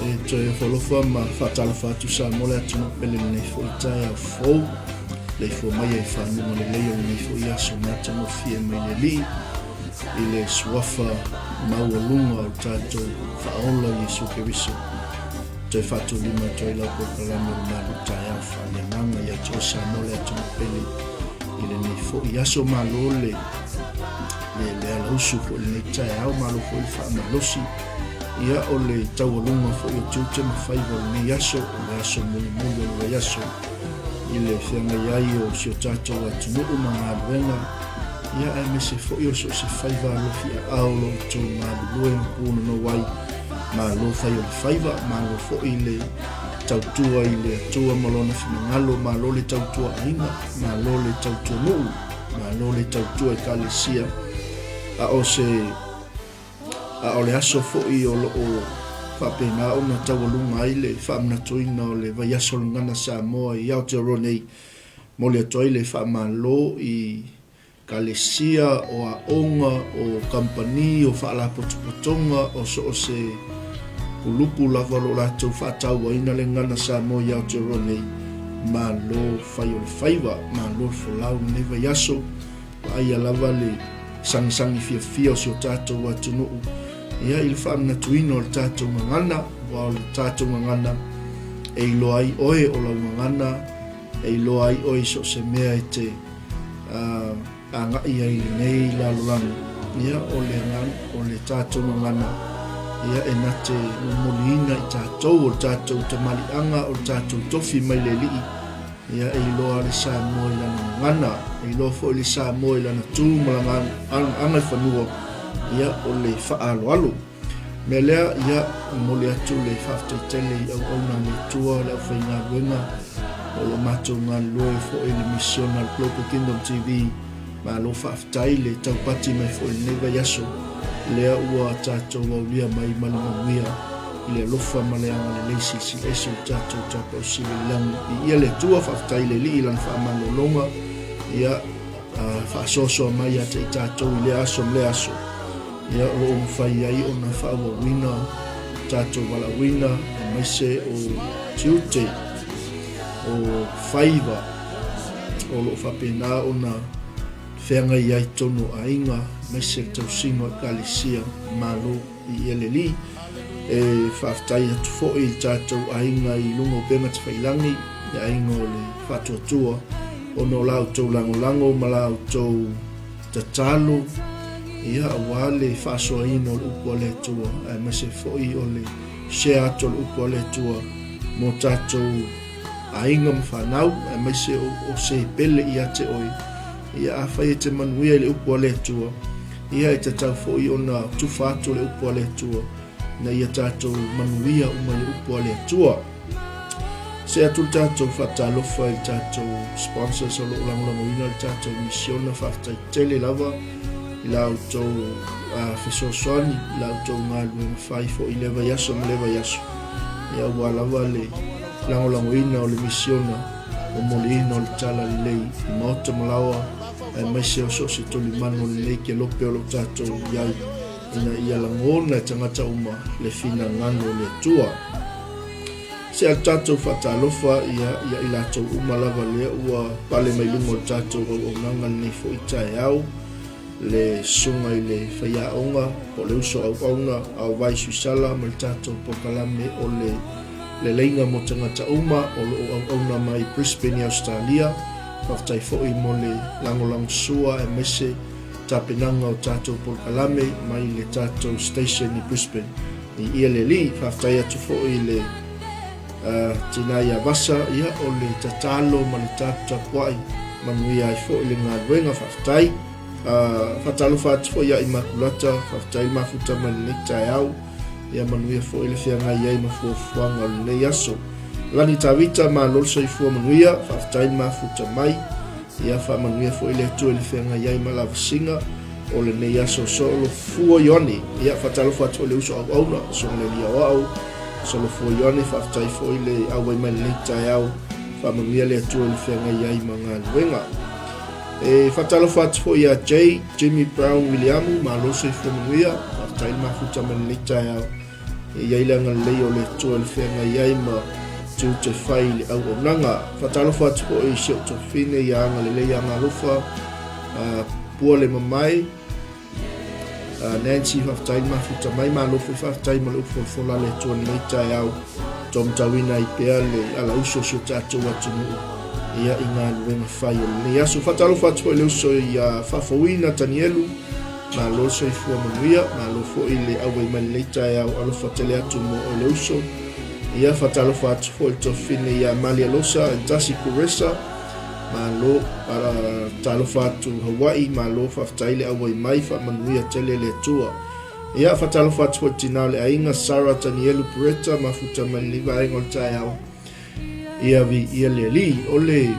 Te wholofa ma whatalafa tu sa mole atu no pele nei fo i taeao fou. Lei fo mai e whanunga le leo nei fo i aso mata mo fie mai le li. I le suafa maua o tātou whaola Iesu Keriso. Te whatu lima toi lau po kalame o Malū taeao faaleagaga ia te o sa mole atu no pele. I le nei fo i aso Malū le alausu fo i le nei taeao Malū fo i whaamalosi. Ia o le taualunga fo i o tiute mawhaiva o nei aso, o le aso muli o le aso. I le whianga iai o si o tātou atu nuu mga aluenga. Ia e mese fo i o so se whaiva alofi a aolo o tō ngā lue mpūna no wai. Mā lo whai o le whaiva, mā lo fo i le tautua i le atua malona whina ngalo, mā lo le tautua ainga, mā lo le tautua nuu, mā lo le tautua i kalesia. A o le aso fo'i o whapena o na taualunga ai le whaamnatoina o le vai aso ngana Samoa i Aotearoa mo le atoi le whaamalo i kalesia o a onga o kampani o whaalapotopotonga o so o se ulupu lava lo latou whaataua ina le ngana Samoa i Aotearoa ma lo whai o le whaiva, ma lo whalau ne vai aso ai alava le sangisangi fia o si o tātou atu nuu. Ia i le whaamnatuina o le tātou ngangana, wa o le tātou ngangana e ilo ai oe o lau ngangana, e ilo ai oe so se mea e te angai ai nei lalolangu. Ia o le tātou ngangana, ia e na te moliina i tātou o le tātou tamalianga o le tātou tofi mai le lii. Ia e ilo a le Samoa i lana ngangana, e ilo fo i le Samoa i lana tū malanga angai whanua. Ia o le whaaloalo. Me lea ia mole atu le whaftaitele i au auna le tua le au whainga ruenga o lo matou ngā loe fo i le Missional Global Kingdom TV ma lo whaftai le taupati mai fo i neva yaso lea ua tātou waulia mai malumanuia i le alofa maleanga le leisi si eso tātou tāpau siri langu i ia le tua whaftai le li ilan whaamalolonga ia whaasosoa mai ata i tātou i le aso mle aso. Ia o mwhai ai o na whaawa wina, tātou wala wina, e maise o tiute, o whaiva, o lo whapena o na whenga iai tono a inga, maise tau singo a kalesia, Malū i eleli, e whaftai atu fo'i tātou a inga i lungo benga te whailangi, e a inga o le whatuatua, o no lau tau lango, ma lau tau tatalo, ia wale faso ino upo le tua e mese foi o le share ato upo le tua mo tato ainga mfanau e mese o se pele ia te oi ia afai te manuia le upo le tua ia e tatau foi ona tufato le upo le tua na ia tato manuia uma le upo le tua se atu tato fatalofa il tato sponsors o lo langolango ina il tato missiona faftai tele lava lau tau whesoasoani, lau tau ngā luenga whai fo i lewa yaso ma lewa yaso. Ia ua lawa le langolango ina o le misiona o mole ina o le tala le lei i maota malawa e maise o so se toli mano le lei ke lope o lo tātou iai ina ia langona e tangata uma le fina ngano le tua. Se al tātou whatalofa ia i lātou uma lava lea ua pale mai lungo le tātou o nganga nei fo i taeao le sunga i le FAAOLATAGA o le uso au au vai suisala ma le tātou pokalame o le leinga mo tangata uma o au mai Brisbane, Australia whaftai fo'i mo le langolango sua e mese tapenanga o tātou pokalame mai le tātou station i Brisbane i ia le li whaftai atu fo'i le tinai a vasa ia o le tatalo ma le tātou tapuai manuia ai fo'i le ngā ruenga whaftai fatalo fat fo ia Immaculata fatai mafuta man le taeao ia manuia fo ile fianga ia mafu fuanga le yaso lani tawita ma lol sei fo manuia fatai mafuta mai ia fa manuia fo ile tu ile fianga ia ma singa o le ne yaso solo fu yoni ia fatalo fat fo le uso au so le lia au solo fu yoni fatai fo ile au mai le taeao fa manuia le tu ile fianga ia manga wenga e fatalo fat fo ia Jimmy Brown Williamu ma lo se fo manuia fatai mafuta man le taeao iai le agalelei o le atua le feagai ai ma tiu te whai le auaunaga faatalofa atu foʻi sio tofine ia agalelei agalofa pua le mamai Nancy whaftai mafuta mai malofo whaftai ma le ufolfola le atua nei taeao tom tawina i pea le ala uso sio tātou atu nuu ia i ngā luenga whai o le aso faatalofa atu foʻi le uso i whafawina tanielu ma lo se fua manuia ma lo fo i le awe mai le taeao alofa tele atu mo o le uso ia faatalofa atu foʻi tofine ia mali alosa tasi kuresa ma lo para talofa atu Hawaii ma lo whaftai le awe mai whamanuia tele le atua ia faatalofa atu foʻi tina le ainga Sarah Tanielu Pureta ma futa mai le vaenga o le taeao ia vi ia le li o le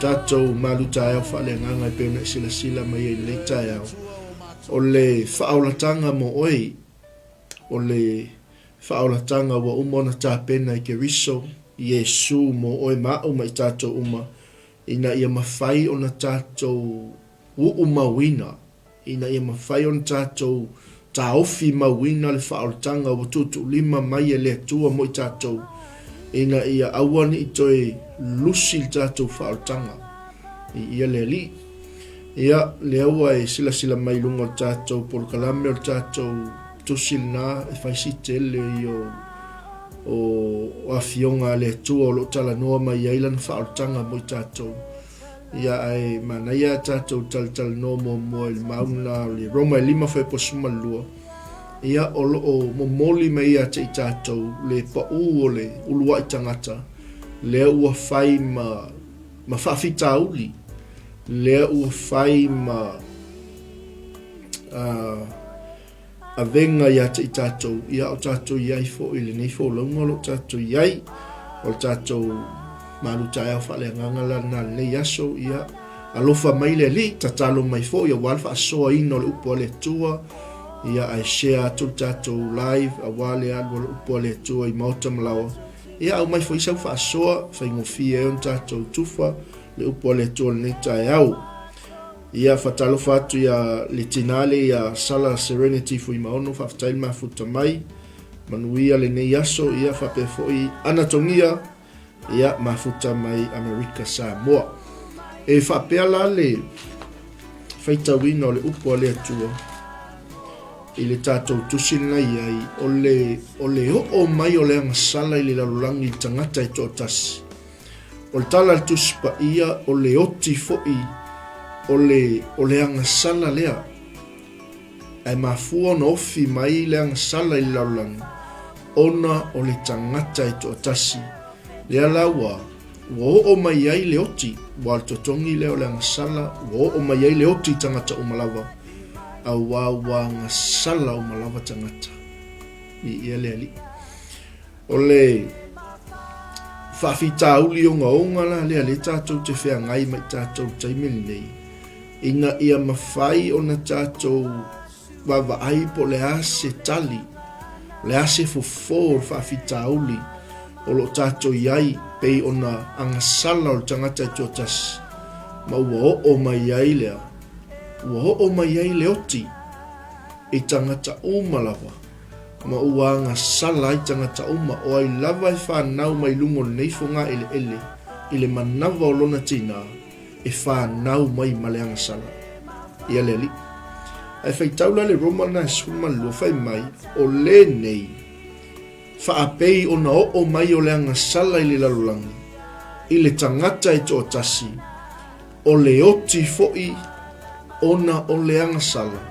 tatou Malū taeao faaleagaga i peuna silasila mai ai le taeao o le FAAOLATAGA mo OE o le FAAOLATAGA ua uma ona tapena i keriso Iesu mo oe maʻu mai tatou uma ina ia mawhai ona tatou uu mawina ina ia mawhai ona tatou taofi mawina le FAAOLATAGA ua tutuulima mai e le atua mo i tatou ina ia auani i toe lusi le tatou FAAOLATAGA i ia le alii ia le aua e silasila mai lunga o tatou polokalame o tatou tusilina e faisitele i o afionga le atua o loo talanoa mai ai lana FAAOLATAGA mo i tatou ia ai manaia tatou talatalanoa muamua i le mauna o le Roma 5:12 ia o loo momoli mai ia te i tatou le paʻū o le uluaʻi tagata lea ua fai ma faafitauli lea ua fai ma avenga ia te i tatou ia o tatou iai foʻi lenei foʻolauga o loo tatou iai o le tatou Malū taeao faaleagaga lana lenei aso ia alofa mai le alii tatalo mai foʻi auā le faasoaina o le upu a le atua ia ae share atu le tatou live auā le alu o le upu a le atua i maota malawa ia au mai foʻi sau faasoa faigofia e ona tatou tufa le upu a le atua lenei taeao ia faatalofa atu ia le tinale ia sala Serenity fuimaono faafetai le mafuta mai manuia lenei aso ia faapea foʻi anatogia ia mafuta mai Amerika Samoa e faapea la le faitauina o le upu a le atua i le tatou tusi lenai ai o le o'o mai o le agasala i le lalolagi i tagata e toʻatasi o le tala le tusi paia o le oti foʻi o le agasala lea ae mafua ona ofi mai le agasala i le lalolagi ona o le tagata e toʻatasi lea la ua o'o mai ai le oti ua le totogi lea o le agasala ua o'o mai ai le oti tagata umalava auā ua agasala umalava tagata i ia le alii o le faafitauli ogaoga la lea le tatou te feagai mai tatou taimi lenei ina ia mafai ona tatou vavaai po le a se tali le a se fofō o le faafitauli o loo tatou iai pei ona agasala o le tagata e tuatasi ma ua o'o mai ai lea ua o'o mai ai le oti i tagata uma lava ma ua agasala ai tagata uma o ai lava e fanau mai luga o lenei foga eleele i le manava o lona tinā e fanau mai ma le agasala ia le alii ae faitaula le Roma na sumalua fai mai o lenei faapei ona o'o mai o le agasala i le lalolagi i le tagata e toʻatasi o le oti foʻi ona o le agasala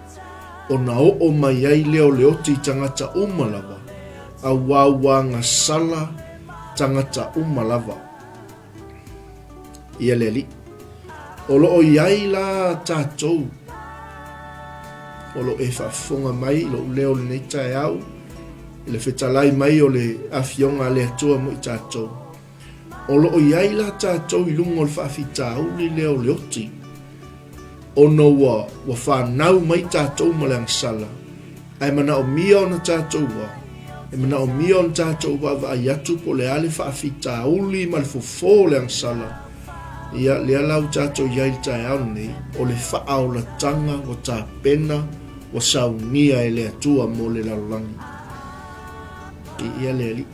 ona o'o mai ai lea o le oti i tagata uma lava auā ua agasala tagata uma lava ia le alii o loo iai la tatou o loo e faafofoga mai i loo lea o lenei taeao i le fetalai mai o le afioga a le atua mo i tatou o loo iai la tatou i luga o le faafitauli lea o le oti ona ua fanau mai tatou ma le agasala ae manaʻomia ona tatou ua e manaʻomia ona tatou vaavaai atu po le a le faafitauli ma le fofō o le agasala ia lea lau tatou iai le taeao lenei o le faaolataga ua tapena ua saunia e le atua mo le lalolagi ia leli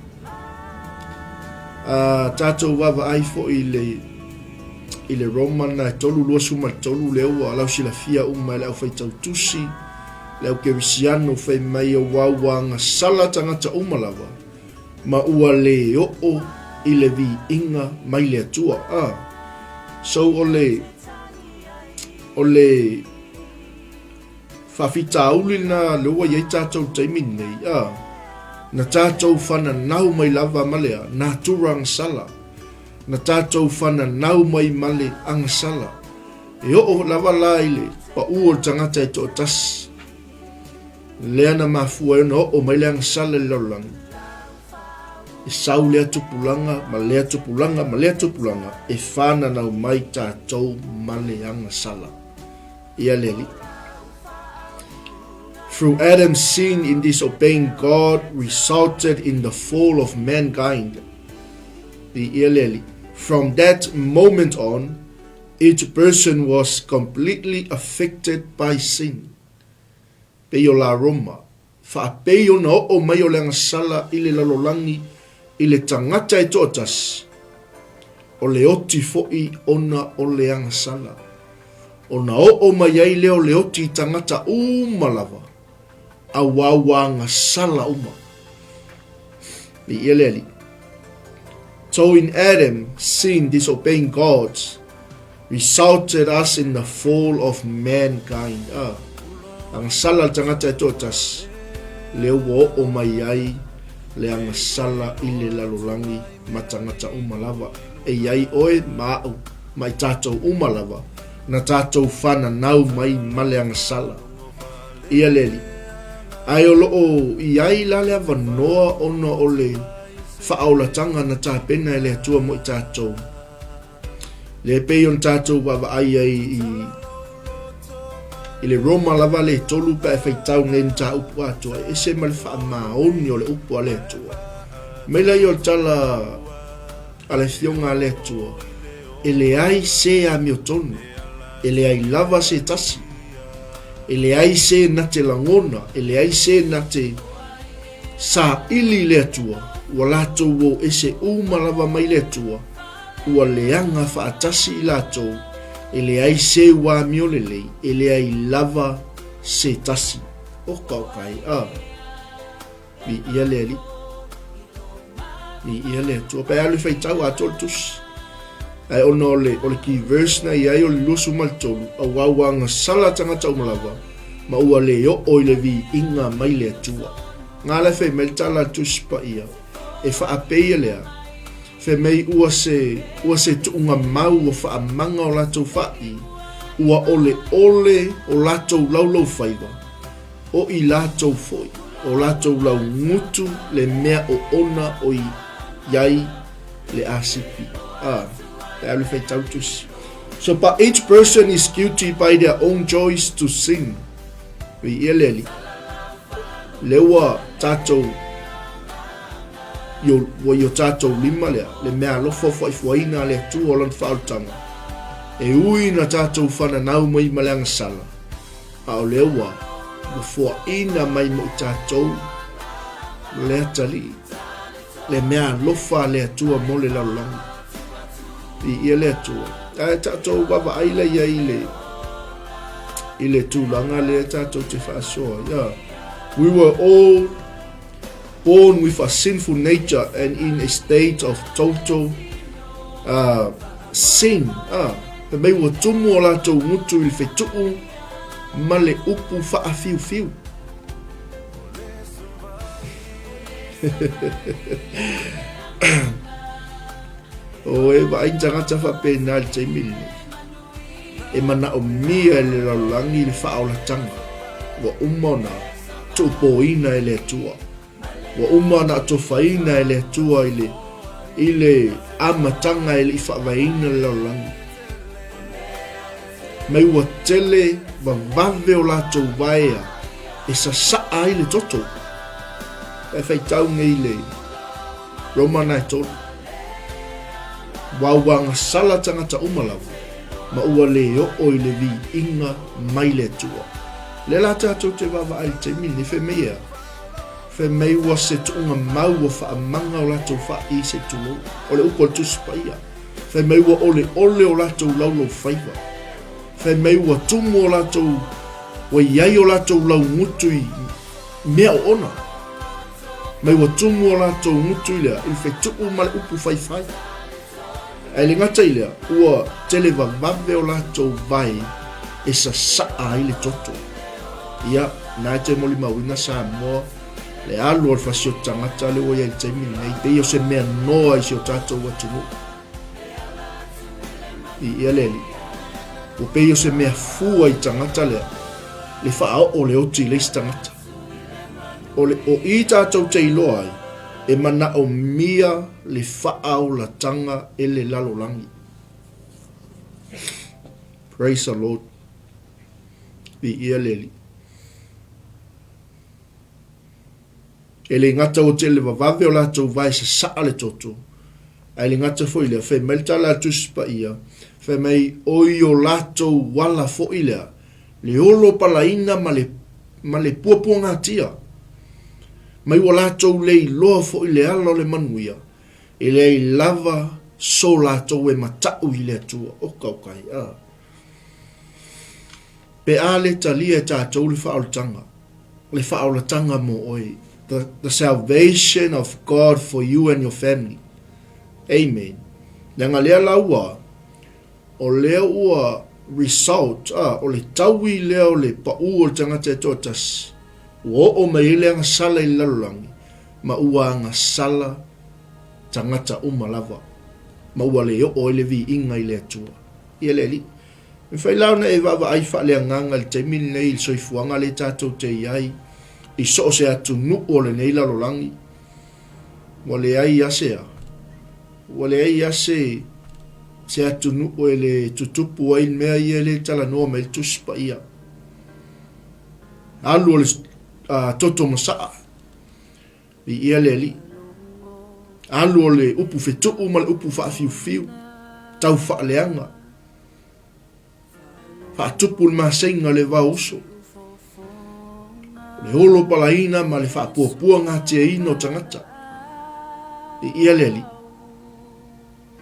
tatou wava ai fo i le Roman na tolu lua suma tolu le ua lau silafia uma le au faitau tusi le au kerisiano fai mai o wauanga sala tangata uma lava ma ua le o i le vi inga mai le atua so o le whawhitauli na leua iei tātou taimin nei na tātou whana nau mai lava malea na turang sala na tātou whana nau mai male anga sala e o lava la ile pa ua tangata e to tas lea na mafua e no o mai le anga sala le laulangi e sau lea tupulanga ma lea tupulanga ma lea tupulanga e whana nau mai tātou male anga sala ia leli. Through Adam's sin in disobeying God resulted in the fall of mankind. From that moment on, each person was completely affected by sin. Peyo la Roma. Fa peyo na o mayo le sala ile lalolangi ile tangata e totas. O le oti foi ona o le sala. Ona o mayai leo le oti tangata umalava. Awawanga sala uma. So in Adam, sin, disobeying God, resulted us in the fall of mankind. Ang sala tangata totas lewo o mayai le ang sala ile lalulangi matangata umalava e yai oe mau mai tatou umalava na tatou fana nau mai male ang sala ia leli. Ai o loo iai lale avanoa ona o le FAAOLATAGA na tāpena le atua mo i tātou. Le pei on tātou wawa ai i le Roma lava le tolu pa e whaitau ngen tā upu atua. E se ma le whaamaoni o le upu a le atua. Meila i o tala a le fionga a le atua. E le ai se a mio tonu. E le ai lava se tasi. E le ai se na te langona, e le ai se na te sa ili le atua, ua latou o ese umalava mai le atua, ua leanga whaatasi i latou, e le ai se wā mio le lei, e le ai lava se tasi. O kaukai, i ia le ali. I ia le atua, pe alu whaitau a tolu tusi. Ai ona o le ki verse na iai o le lusu maltolu a wawanga sala tangata umalava ma ua le o le vi inga mai le atua. Ngā le whai mei tala tuspa ia e whaapeia lea whai mei ua se tuunga mau o whaamanga o latou whai ua ole o latou laulau whaiwa o i latou foi o latou lau ngutu le mea o ona o i iai le asipi. So, but each person is guilty by their own choice to sin. Lewa tatou yo tatou lima lea le mea lofo whaifuaina le tu o lan whautanga. E ui na tatou whana nau mai maleanga sala. A o lewa mo fuaina mai mo tatou lea tali. Le mea lofa lea tua mo le laulanga. I le atua. Tātou wawa aila ia i le tūlanga le tātou te whaasoa. We were all born with a sinful nature and in a state of total sin. Pe mei ua tumu o lātou ngutu i le whetuu ma le upu whaafiu. O e wa ai tangata whapena le taimini. E mana o mia le laulangi le FAAOLATAGA. Wa umana to poina e le atua. Wa umana to whaina e le atua i le amatanga e le whaavaina le laulangi. Mai ua tele wa vave o latou waea e sa saa i le toto. E whaitau ngei le Romana e tolu. Wawanga sala tangata umalawa ma ua leo o i le vi inga mai le tua. Le la tātou te wawa ai te mini whemea Fe mei ua se tuunga mau o whaamanga o latou whai se tulu. O le upo tu spaia. Fe mei ua ole o latou laulau whaiva. Fe mei ua tumu o latou wa iai o latou lau ngutui mea o ona. Mei ua tumu o latou ngutui lea il fe tuu ma le upu whaifai. E le ngata ilea ua tele vavave o latou vai e sa saa i le toto. Ia, nai te moli mawina sa moa le alu al fasio tangata le o iai taimini nei pe o se mea noa i si o tatou watunu. Ia leli. O pe o se mea fua i tangata lea le whaao o le oti le tangata. O i tatou te iloa ai e mana o mia le FAAOLATAGA e le lalolangi. Praise the Lord. Ia leli. E le ngata o te le vavave o latou vai sa saa le toto. Ai le ngata fo ilea, fe melta la tuspa ia, fe mei oi o latou wala fo ilea, le olo palaina ma le puapua ngatia. Mai o latou le iloa fo ilea lo le manuia, e le lava so latou e matau ilea tua, oka okai. Pe a le talia e tātou le whaolataga, le whaolataga mo oe. The salvation of God for you and your family. Amen. Nanga lea laua, o lea ua result, o le taui lea o le pau o le tangata e totas, o mei lea sala i lalolangi, ma ua anga sala tangata umalava, ma ua leo o le vi inga i lea tua. Ia lea li. Me fai lau na e vava ai wha lea nganga le taimini nei il soifuanga le tātou te iai, i so se atu nu o le nei lalolangi. Wale ai asea. Wale ai ase se atu nu o le tutupu ai mea i le tala noa me tuspa ia. Alu o le toto masaa. I ia le li. Alu o le upu fetuu ma le upu wha fiu fiu. Tau wha leanga. Wha tupu le masenga le va uso. Le holo palaina ma le whaapuapua ngā tia ino tangata. I ia leli.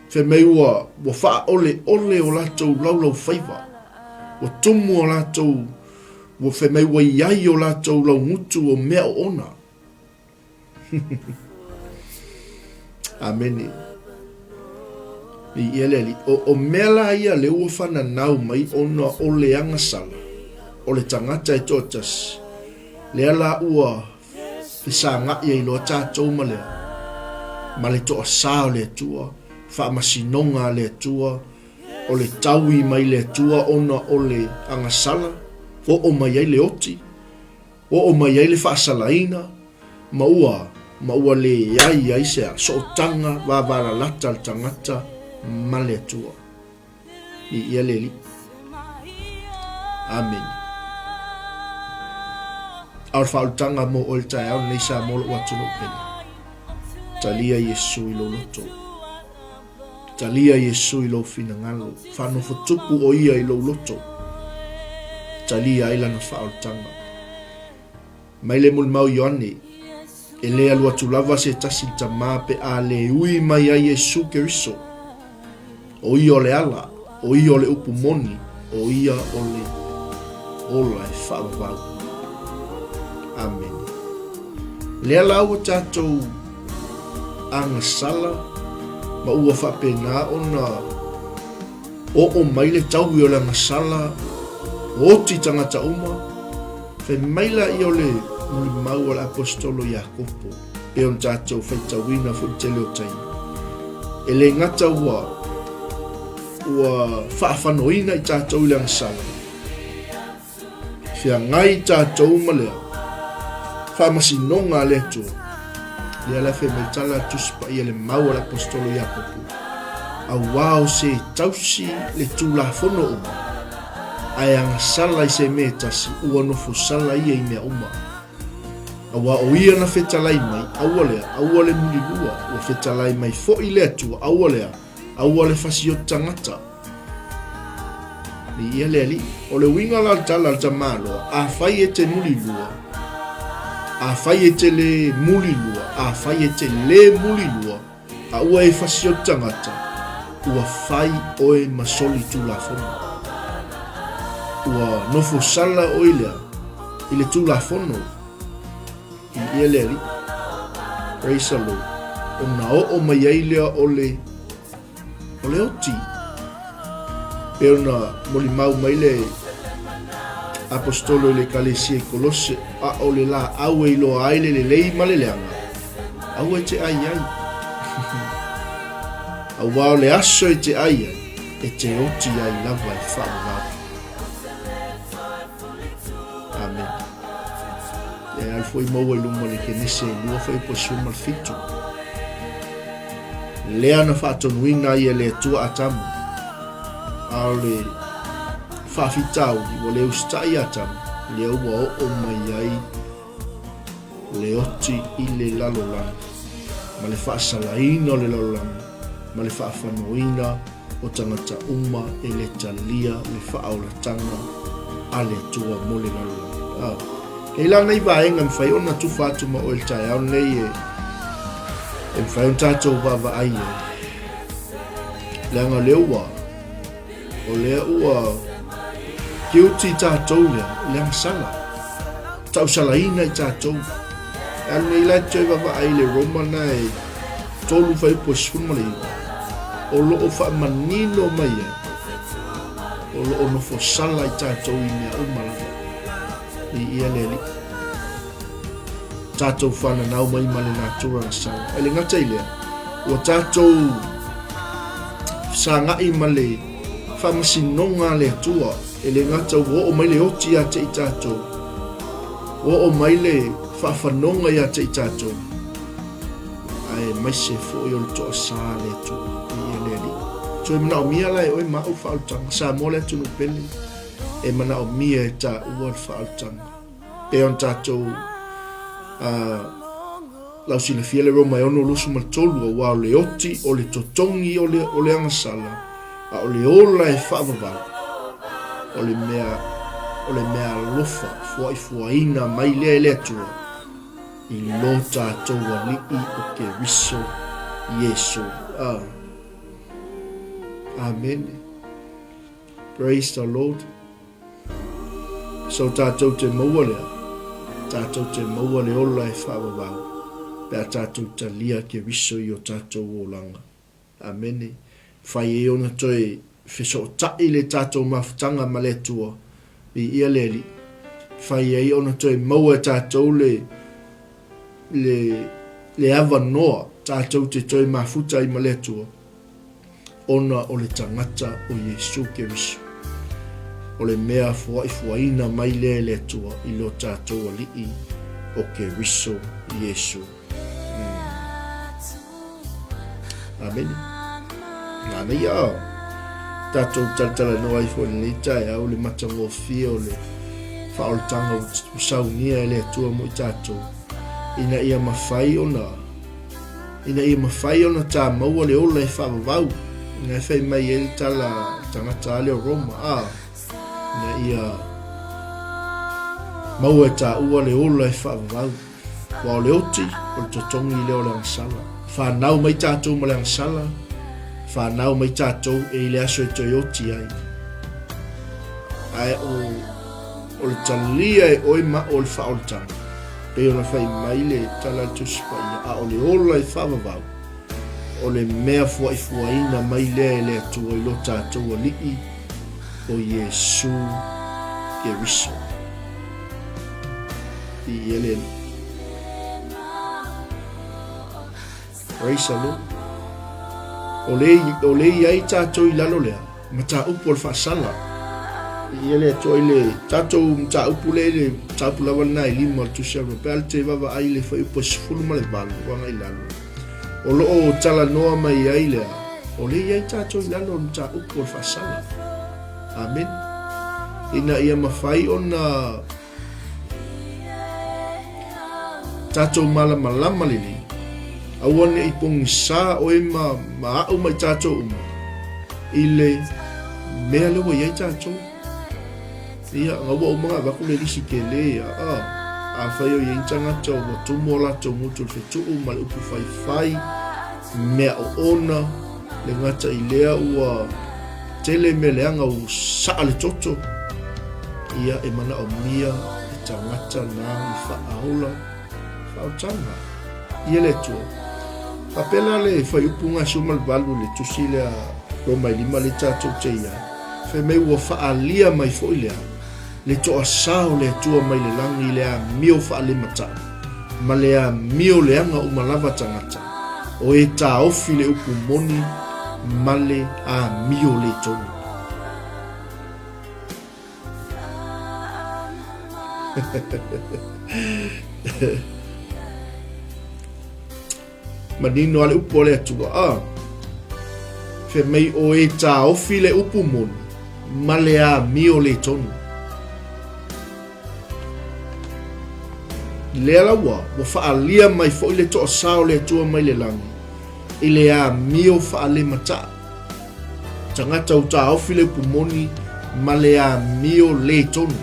Fe mei ua wha ole o latou laulau whaiva. Wa tumu o latou, wa fe mei wa iai o latou lau ngutu o mea o ona. Amene. I ia leli. O mea la ia le ua whana nau mai ona o le angasala. O le tangata e totas. Lea la ua fisanga ia i loa tātou ma lea. Ma le toa sā o le tua, wha masinonga le tua, o le taui mai le tua ona o le angasala, o mai ai le oti, o mai ai le whaasalaina, ma ua le iai ai sea, so o tanga wawara lata le tangata ma le tua. I ia le li. Amen. Ar whaolataga mo o le taeao nei sa mo lo atu lo pena. Talia Yesu i lo loto. Talia Yesu i lo finangalo. Whanofo tupu o ia i lo loto. Talia ila na whaolataga. Mai le mulmau Ioane. E lea lo atu lava se tasi tama pe a le ui mai a Yesu Keriso. O ia o le ala. O ia o le upumoni. O ia o le ola e whaavavau. Amen. Lea lau tātou angasala ma ua whapena ona o mai le tau i o le angasala o ti tangata uma fe maila i o le muli mau o le apostolo Iakopo pe on tātou whaitawina fu te leo taina. E le ngata ua whaafanoina i tātou i le angasala. Fia ngai tātou malea whamasinonga le tua. Lea la whemetala tuspa ia le mau ala apostolo Iakopo. A wao se tausi le tula fono uma. Ai angasala i se metasi ua nofo sala ia i mea uma. A wao ia na whetalai mai aua le mulilua. Ua whetalai mai fo i le tua aua le fasio tangata. Ia lea li. O le winga la tala ta malo a fai e te mulilua. a fai e te le muli lua, a fai e te le muli lua, a ua e fasio tangata, ua fai oe masoli tu la fono. Ua nofo sala oilea, ile tu la fono, i ele li. Praise the Lord. O na o mai ailea ole oti. Pero na moli mau maile apostolo le kalesia e kolose a ole la au e lo aile le lei maleleanga. Au e te ai ai. Au wao le aso e te ai ai. E te oti ai lava e whaamau. Amen. E alfo i maua i luma le kenese e lua fai po suma fitu. Lea na whaatonuina i e le tua atamu. A le whawhitau i le ustai atamu. Le ua o mai ai. Le oti i le lalolanga. Ma le whaasalaina o le lalolanga. Ma le whaawhanoina o tangata uma e le talia le FAAOLATAGA a le tua mo le lalolanga. Kei lana i vaenga mwhai ona tu whātu ma o el taeao nei e mwhai on tātou wawa ai e. Leanga leo wa o lea ua kiuti tātou lea, leanga sala. Tau salaina i tātou. Anu nei lai tui wawa ai le Romana e tolu whai po sfumale. O loo wha manino mai e. O loo nofo sala i tātou i mea umalanga. I ia leli. Tātou whana nau mai male nā tura na sau. E le ngata i lea. Ua tātou sa ngai male whamasinonga le tua. E le ngata ua o mai le oti a te i tātou. Ua o mai le whawhanonga i a te i tātou. Ai mai se fo i o le toa sa le tua. I ia leli. So e mana o mia lai oi mao whautanga. Sa mole tunu pele. E mana o mia e tā ua whaotanga. E on tātou lau sila fiele roma e ono lusu matolu wa o le oti o le totongi o le angasala a o le ola e whaavavau o le mea lofa fuaina mai lea e lea tua i lo tātou a lii o ke riso Yesu. Amen. Praise the Lord. So tātou te maua lea. Tātou te maua le ola e whaavavau. Pea tātou ta lia ke riso i o tātou o langa. Amene. Whai e ona toi wheso tai le tātou mawhitanga ma le tua. I ia leli. Whai e ona toi maua tātou le awa noa. Tātou te toi mawhuta i ma le tua. Ona o le tangata o Yesu ke riso. O le mea fuaina mai le tua i lo tātou a lii o ke riso Yesu. Amen. Ngā nei a. Tātou talatala noa i fo le taeao le matangofia o le FAAOLATAGA o saunia e le tua mo i tātou. Ina ia mawhai ona tā maua le ola e whaavavau. Ina e whai mai e le tala tangata ale o Roma. Na ia maua e tā ua le ola e whaavavau. Wa o le oti o le totongi leo le ansala. Whanau mai tātou ma le ansala. Whanau mai tātou e le aso e toi oti ai. Ai o le talia e oi ma o le FAAOLATAGA. Pe ona whai mai le tala tuspaia. A o le ola e whaavavau. O le mea fuaina mai lea e le atua i lo tātou a lii o Yesu ke riso. I ele. Praise the Lord. O le iai tātou i lalo lea. Ma tā upu o le whaasala. I ele atua i le tātou tā upu le tāpu lawa na i lima o tusara. Pe al te wawa ai le whai upu sifulu ma le balu. Wanga i lalo. O loo tala noa mai ai lea. O le iai tātou i lalo ma tā upu o le whaasala. Amen. Ina ia mawhai ona tātou malama lili. Awane i pongi sā o e ma au mai tātou uma. I le mea lewa iai tātou. Ia ngawa o mga waku le lisi ke le. a whai o iei tangata o tumola tō mutu le whetuu ma le upu whai mea o ona le ngata I lea ua tele me leanga o saa le toto ia e mana o mia e tangata nā I whaaola whaotanga ia le tua papela le whai upu ngā sumal valu le tusi lea Roma 5 le tātou te ia whai mei ua whaalia mai fo I lea le toa sao le tua mai le langi le a mio whaale mata ma le a mio leanga umalava tangata o e tā ofi le upu moni ma le a mio le tonu manino ale upu le atua fe mei o e tā ofi le upu moni ma le a mio le tonu le alawa wa whaalia mai fo I le toa sao le tua mai le langi I le a mio whaale mata tangata o tā ofi le pumoni ma le a mio le tonu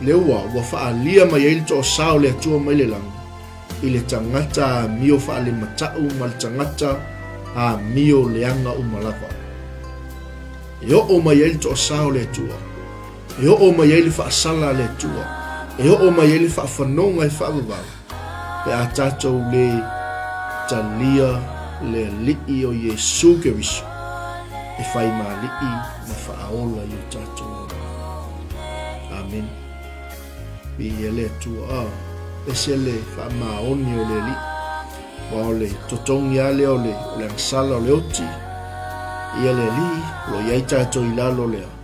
le ua wa whaalia mai le toa sao le tua mai le langi I le tangata a mio whaale mata u ma le tangata a mio leanga u malapa e o mai le toa sao le tua e o mai ele whaasala le tua e o mai ele whaafanonga I whaavavau pe a tātou le talia le li'i o Yesu Keriso e whai mā li'i na whaaola I o tātou amen i ele tua e se le whaamaoni o le li'i wa o le totongi ale o le angsala o le oti I ele li'i lo iai tātou I lalo lea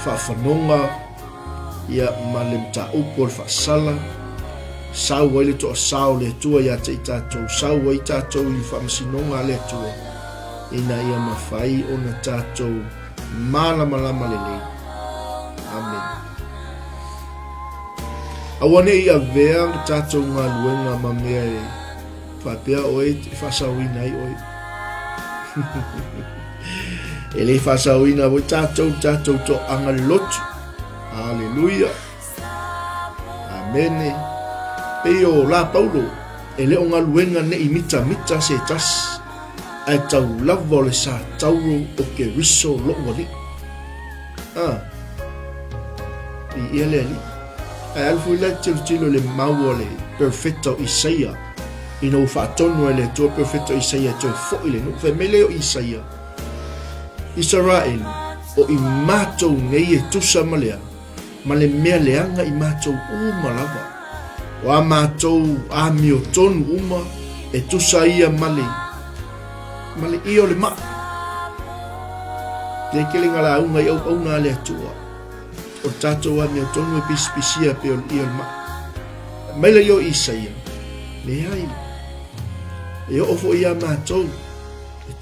whaafanonga ia ma le mta upo le whaasala sau wai le toa sao le tua ia te I tātou sau wai tātou I whaamasinonga le tua ina ia mawhai o na tātou malama le lei amen awane ia vea tātou ngā luenga ma mea e whapea oe te whasawina I oe ele whasawina wo tātou to anga lotu Hallelujah Amen e o la Paulo ele o ngā luenga ne I mita se tas ai tau lava le sa tauro o ke riso lo wali I ele ali ai alfu ila tilo le mau le perfecto Isaia ino whaatono ele tua perfecto Isaia toi fo ile no fe mele o Isaia Israel o I mātou ngei e tusa malea ma le mea leanga I mātou uma lava o a mātou a mio tonu uma e tusa ia male I o le ma le kelinga la unga I au na le atua o tātou a mio tonu e pispisia pe o I o le ma mele yo Isaia le hai e o fo ia mātou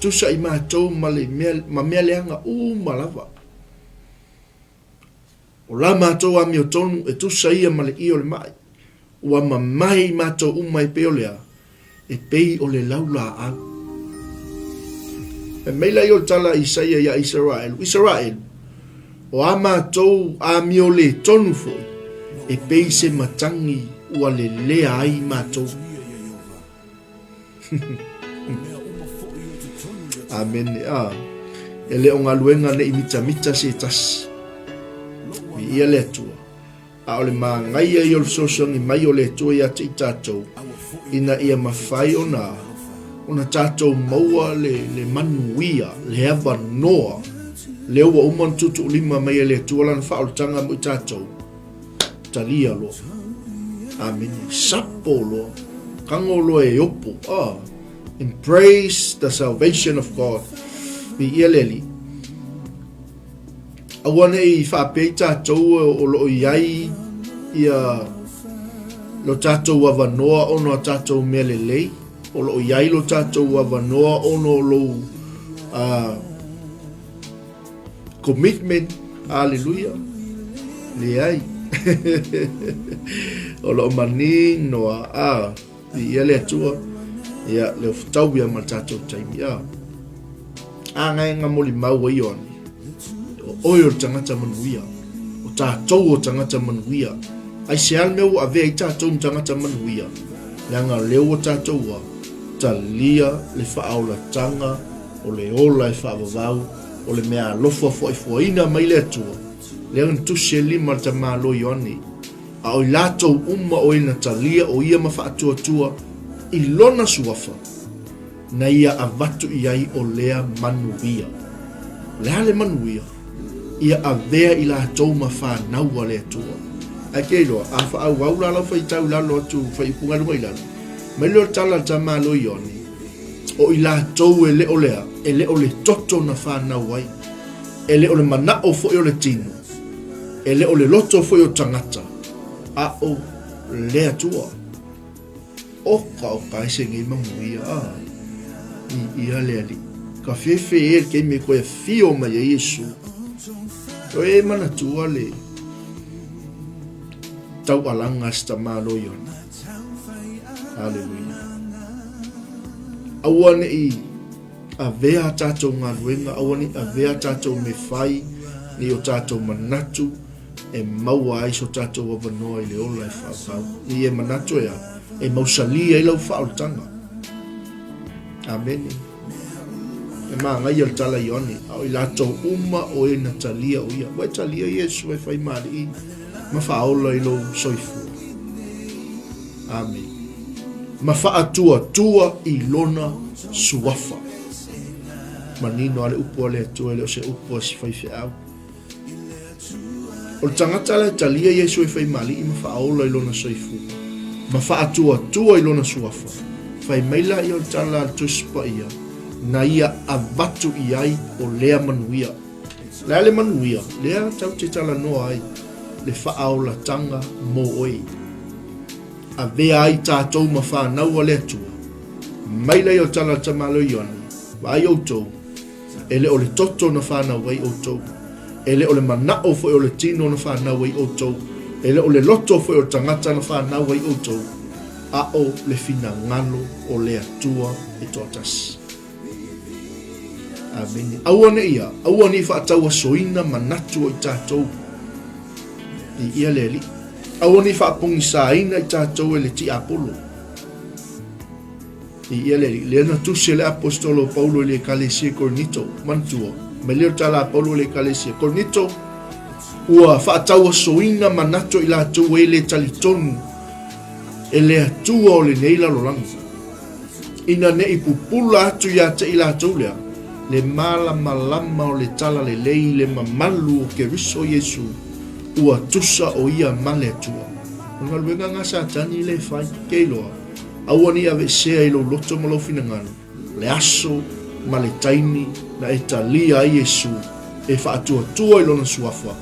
tusa I mātou ma mea leanga malava o la mātou a mio tonu e tusa ia ma le I o le mai ua mamai mātou umai pe o lea e pei o le laula au e meila I o tala Isaia ia Israel o a mātou a mio le tonu fo e pei se matangi ua le lea ai mātou amen ele o ngā luenga ne I mita se tas mi ia le atua a ole mā ngai I o le sosongi mai o le atua ia te I tātou ina ia mawhai ona tātou maua le manuia le ava noa le ua uman tutu lima mai le atua lana whaoltanga mo I tātou talia lo amen sapo lo kango lo e opo embrace the salvation of God mi ia leli awane I whapei tātou o lo iai ia lo tātou awanoa ono tātou mea lelei o lo iai lo tātou awanoa ono lo commitment hallelujah le ai o lo mani noa ia le atua ia le tau ia matato taimi ngai nga moli mau ai oni o yo tangata manuia o tātou o tangata manuia. Ai se al meu a vea i tātou tangata manuia. Leanga leo o tātou a talia le whaaolatanga o le ola e whaavavau o le mea lofa foifoina mai le atua. Leanga tusi e lima ta malo ioni. A o latou uma o ina talia o ia ma whaatua i lona suafa. Na ia avatu iai o lea manuia. Lea le manuia. Ia a vea i la tau ma whanaua le atua. A keiroa, a whaau lau whai tau lalo atu whai punga lunga i lalo. Mai leo tala ta malo ioni. O i la tau e leo lea, e leo le toto na whanau ai. E leo le mana o fo o le tino. E leo le loto fo o tangata. A o lea tua. Oka o kaise ngai mamuia. Ia lea li. Ka fefe e ke me koe fio mai e Yesu. O e mana tua le. Tau alanga sta malo iona. Hallelujah. Awane i a vea tatou ngā ruenga, awane a vea tatou me whai, ni o tatou manatu, e maua ai so tatou wavanoa i le ola e whaapau. Ni e manatu ea, e mausalia i lau whaoltanga. Amen. E maa ngai al tala ioni, au i latou uma o e na talia o ia. Wai talia Yesu e whai maari i, ma whaola i lau soifu. Amen. Ma whaatua tua i lona suafa. Manino ale upo ale atua leo se upo si whai whiau. O tangata le talia Yesu e whai mali i ma whaola i lona soifu. Ma whaatua tua i lona suafa. Whai meila i o tala al tuspa ia. Na ia avatu i ai o lea manuia. Lea le manuia. Lea tau te tala noa ai. Le FAAOLATAGA mo oe. A vea ai tātou ma whanau a le atua. Maila i o tala tamalo ioni. Vai o tau. Ele o le toto na whanau ai o tau. Ele o le manao fo o le tino na whanau ai o tau. Ele o le loto fo o tangata na whanau ai o tau. A o le fina ngalo o le atua e totas. Amen. Awane ia. Awane i whaataua soina manatu o i tātou. I ia leli. Awane i whaapongi sāina i tātou e le ti apolo. I ia leli. Leana tusi le apostolo Paulo le kalesia Kornito. Mantua. Me leo tala Paulo le kalesia Kornito. Ua whaataua soina manatu i lātou e le talitonu. E le atua o le neila lolangu. Ina ne i pupula atu ia te i lātou lea. Le mala malama o le tala le lei le mamalu o ke riso Yesu. Ua tusa o ia male atua. Nga luenga ngā sātani le whai keiloa. Awani ave sea i lo loto malofina ngano. Le aso, ma le taini, na e talia i Yesu. E whaatua tua i lona suafa.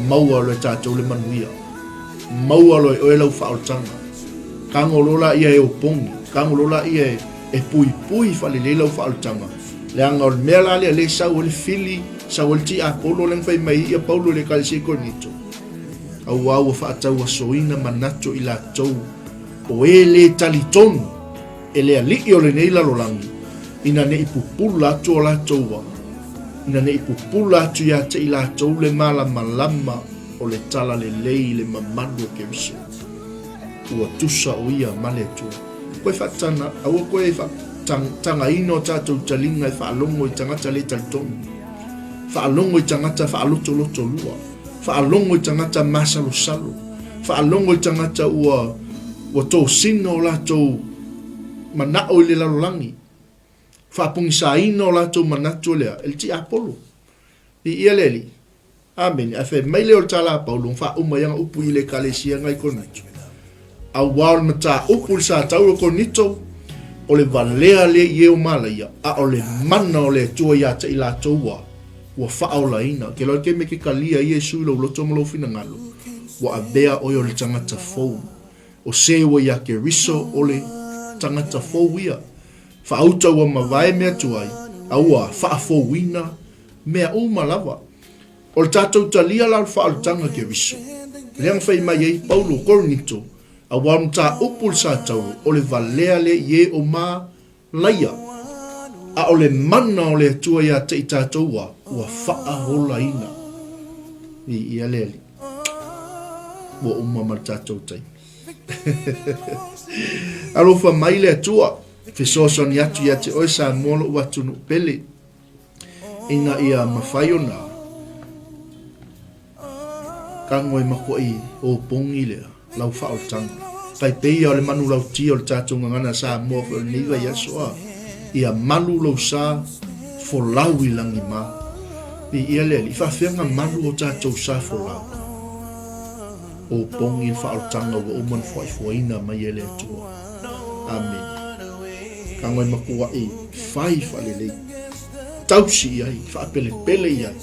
Maua lo e tātou le manuia. Maua lo e oelau whaoltanga. Kango lola ia e opongi. Kango lola ia e pui pui whale le lau whaoltanga. Le anga o le mea la le sau o le fili. Sau o le ti apolo le mwhai mai ia Paulo le kalisi Kornito. Au au a whaatau a soina manato i la tau. O e le talitonu. E le aliki o le neila lolangi. Ina ne ipupula atu o la taua. Ina ne ipupula atu ia te i la tau le mala malama. O le tala le lei le mamanu ke riso. Ua tusa o ia male atua. Koe whaatana. Au koe tanga ino tātou talinga e whaalongo i tangata le talitonu. Whaalongo i tangata whaaloto loto lua. Whaalongo i tangata masalo salo. Whaalongo i tangata ua tō sino o lātou manao i le lalolangi. Whaapungi sa ino o lātou manatu lea. El ti apolo. I ia leli. Amen. A whai maile o tala Paulo. Wha umayanga upu i le kalesia ngai Kornito. A wāl mata upu i sa tauro Kornito. O le valea le ie o malaia. A o le mana o le tua ia te i lātou wa. Wa whaolaina. Ke loa ke me ke kalia Yesu lo loto malofina ngalo. Wa abea o le tangata fou. O se wa ia ke riso o le tangata fou ia. Whaauta wa mawai mea tuai. Aua whaafouina mea o malawa. O le tātou talia la whaoltanga ke riso. Leang whai mai ei Paulo Kornito. A waru tā upul sa tau o le valea le ye o mā laia. A o le mana o le atua ia te i tātou wa ua wha hola ina. I ia leli. Wa uma ma tatou taimi. Alofa mai le atua. Fesoso ni atu ia te oe sa molo watu no pele. Ina ia mawhai ona. Kangoe makoi o pongi lea. Lau whao tanga. Kai peia o le manu lau tia o le tatou ngangana sa mua o le niwa ia soa. Ia malu lau sa folau i langi ma. I ia lea li whawhenga malu o tatou sa folau. O pongi whao tanga wa uman whaifuaina mai ele atua. Amen. Kangoe makua i whai whalelei. Tausi ai, whaapele ai.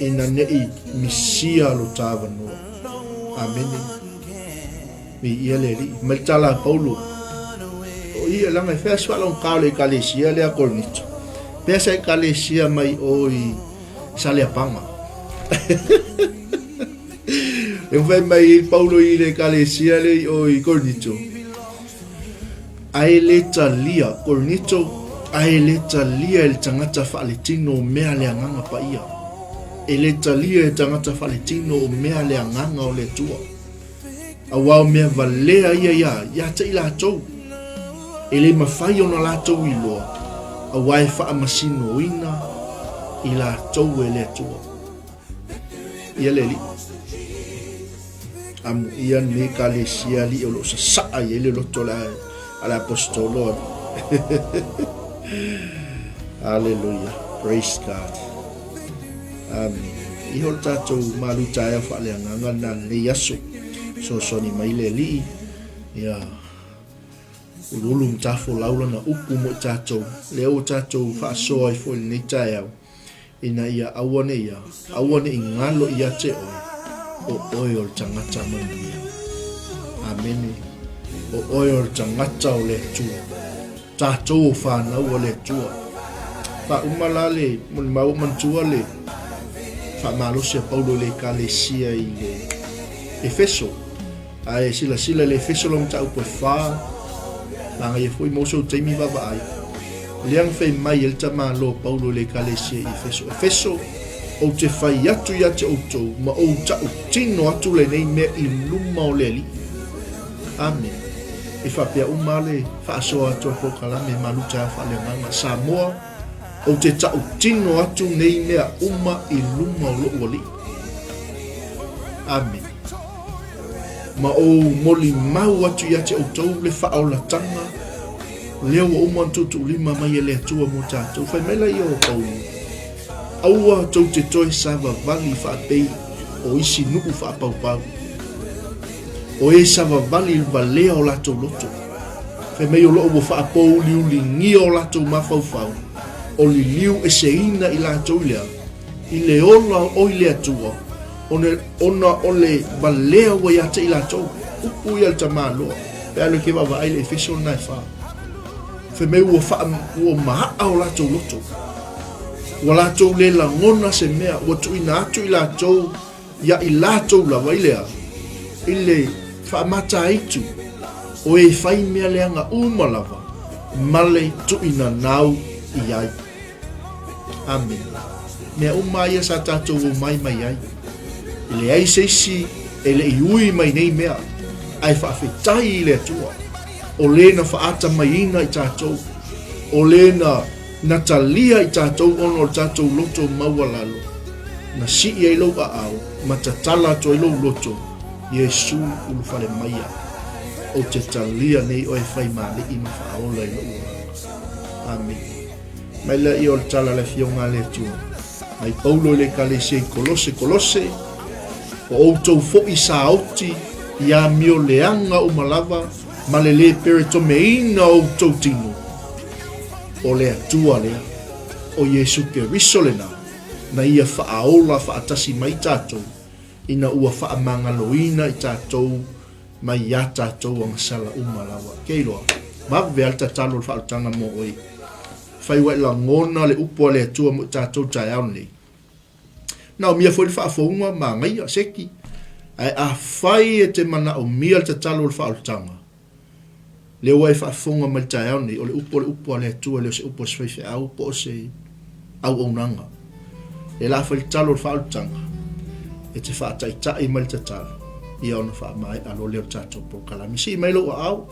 Ina nei misia lo tāwa noa. Amen. Mi ia le li. Maitala Paulo. O ia langa i whea swala un kao le kalesia lea kolnito. Pea sa i kalesia mai o i salea panga. E whai mai Paulo i le kalesia le o i kolnito. Ai le talia kolnito. Ai le talia el tangata whaaletino mea le anganga pa ia. E le talia el tangata whaaletino o mea le anganga o le tua. A wao mea valea ia te ila tau. E le mawhai ona la tau i loa. A wai wha masino ina i la tau e le tua. Ia le li. Amu ia ne ka le sia li o lo sa saa i ele loto la ala apostolo. Hallelujah. Praise God. Iho tatou Malū taeao faaleagaga na le aso sosoni mai le alii ia ulu matafolau lana upu mo i tatou lea ua tatou faasoa ai foʻi lenei taeao ina ia aua neʻi galo ia te oe o oe o le tagata manuia. Amene. O oe o le tagata o le atua tatou o fanau o le atua fauma la le mau mantua le faamalosi a Paulo le kalesia i le Efeso ae sila le Efeso lo mataupu e fā laga ia foʻi mo sou taimi vavaai leaga fai mai e le tamālo Paulo le kalesia i Efeso ou te fai atu ia te outou ma ou taʻutino atu lenei mea i luma o le alii. Amen. E whapea uma le whaasoa atu a pokalame Malū taeao faaleagaga Samoa o te taʻutino atu nei mea uma i luma o loo alii. Amen. Ma ou moli mau atu ia te outou le whaolataga lea ua uma tutuulima mai e le atua mo tatou fai mai lai o Paulo aua tou te toe sa vavali whaapei o isi nuu whaapaupau o e sa vavali valea o latou loto fai mai o loo ua whaapou liulingia o latou mafaufau o li liu e seina i latou lea i le ola o i le atua ona o le valea ua ia te i latou upu ia le tamāloa pea le ke vavaai le Efeso na e wha fai mai ua mahaa o latou loto ua latou le lagona se mea ua tuuina atu i latou ia i latou lava i lea i le whaamataitu o e whai mea leanga uma lava ma le tuuina nau i ai. Amen. Mea uma ia sa tatou o mai ai i le ai seisi e le iui mai nei mea ai whaafetai i le atua o le na whaata maiina i tatou o le na talia i tatou ono o tatou loto maua lalo na si ai lau aao ma tatala to ai lau loto Yesu ulufale maia o te talia nei o e whai male i ma whaola i lau. Amen. Mai la i o le tala le fionga le atua mai Paulo le kalesia i kolose o outou foʻi saoti ia mio leanga o malava ma le lē peretomeina o outou tino o le atua lea o Iesu Keriso lena na ia faaola faatasi mai tatou ina ua faamagaloina i tatou mai ia tatou agasala uma lava keiloa mave ale tatalo le faalotaga mo oe fai ua lagona le upu a le atua mo i tatou taeao nei na o mia foi le faafouga magaia seki ae afai e te mana o mia le tatalo le faalotaga le ua e faafouga ma le taeao nei o le upu a le atua le o se upu o se faifeʻau po o se auaunaga le la fai le talo le faalotaga e te faataʻitaʻi ma le tatalo ia ona whaamai alo leo tātou po kalami. Si mai lo au,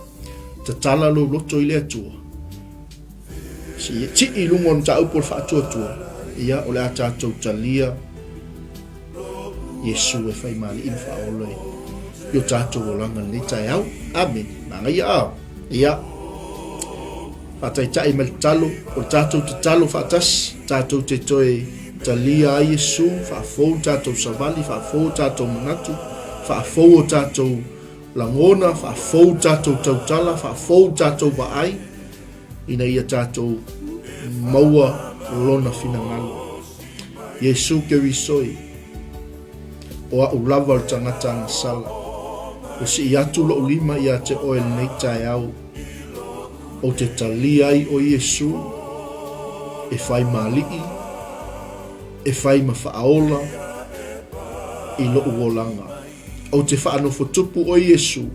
ta tala lo loto i lea tua. Si ti i lungon ta upo whaatua tua. Ia o lea tātou talia Yesu e whai mali in whaola i. Yo tātou o langa ni taeao. Amen. Nanga ia au. Ia. Whatai tai mel talo. O tātou te talo whaatas. Tātou te toe talia a Yesu. Whaafou tātou savali. Whaafou tātou manatu. Whaafou o tātou langona. Whaafou tātou tautala. Whaafou tātou waai. Ina ia tātou maua lona finangalo. Yesu ke wisoi. O a ulava o tangata na sala. O si iatu lo ulima ia te oe nei taeao. O te talia ai o Yesu. E whai malii. E whai mawhaaola. I lo uolanga. O te whaanofo tupu o Yesu.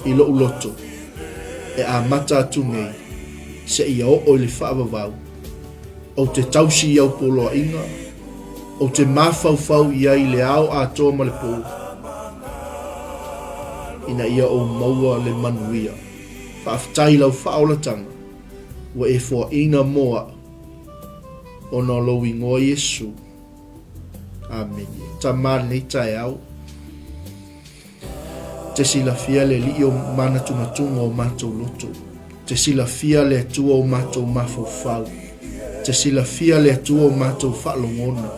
I lo uloto. E a mata atu nei. Se ia o le whaavavau. O te tausi iau poloa inga. O te mawhauwhau ia i le ao a toa ma le pō. Ina ia o maua le manuia. Whaaftai lau whaolatanga. Wa e fua ina moa. O na lo ingoa Yesu. Amen. Ta maa nei taeao. Te sila fia le li o mana tunatunga o mātou loto. Te sila fia le atua o mātou mawhauwhau. Te sila fia le atua o mātou whaalongona.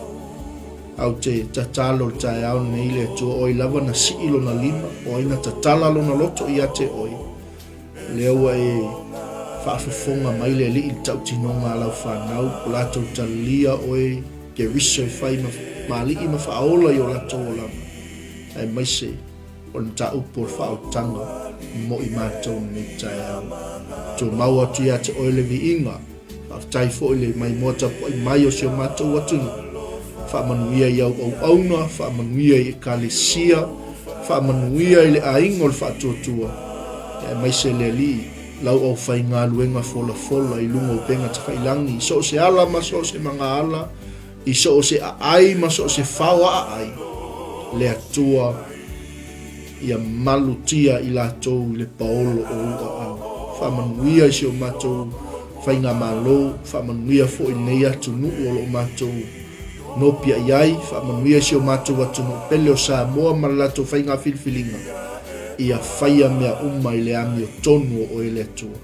Au te tatalo taeao nei le atua oi lava na siilo na lima. O ina tatala lo na loto ia te oi. Lewa e whaafafonga mai le li il tau tinonga alau whanau. O lato talia oi ke riso e whai maali ima whaola i o lato o lama. Ai maise o na ta upo whaotanga mo i mātou nei taeao. Tō mau atu ia te oi le vi inga. Whaatai fo i le mai mota po i mai o sio mātou atunu. Whaamanuia i au auna, whaamanuia i kalesia, whaamanuia i le aingo le whaatuatua. E mai se le li, lau au whai ngā luenga fola fola i lungo penga te whailangi. I so se ala ma so se manga ala, i so se aai ma so se whaua aai. Le atua i a malutia i lātou i le paolo o ua au. Whaamanuia i se o mātou whai ngā Malū, whaamanuia fo i nei atu nuu o lo mātou no pia iai, whaamanuia si o mātou atu no pele o Samoa maralato whai ngā whilwhilinga. Ia whaia mea i le ami o tonu o ele atua.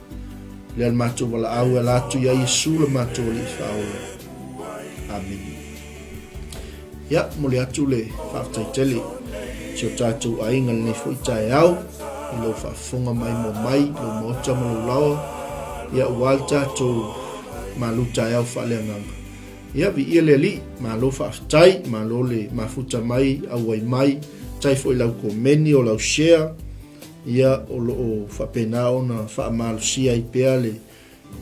Le al mātou wala au e lātu ia Yesu le mātou li whaola. Amen. Ia, mole atu le whaatai tele. Si o tātou ainga le fo i taeao. I lo whaafonga mai mo mai, lo mota mo lo lawa. Ia ual tātou Malū taeao faaleagaga. Ia vi ia le li, malo whaafitai, malo le mafuta mai, auai mai, tai fo i lau komeni o lau share, ia o loo whapena o na whaamalusia i pea le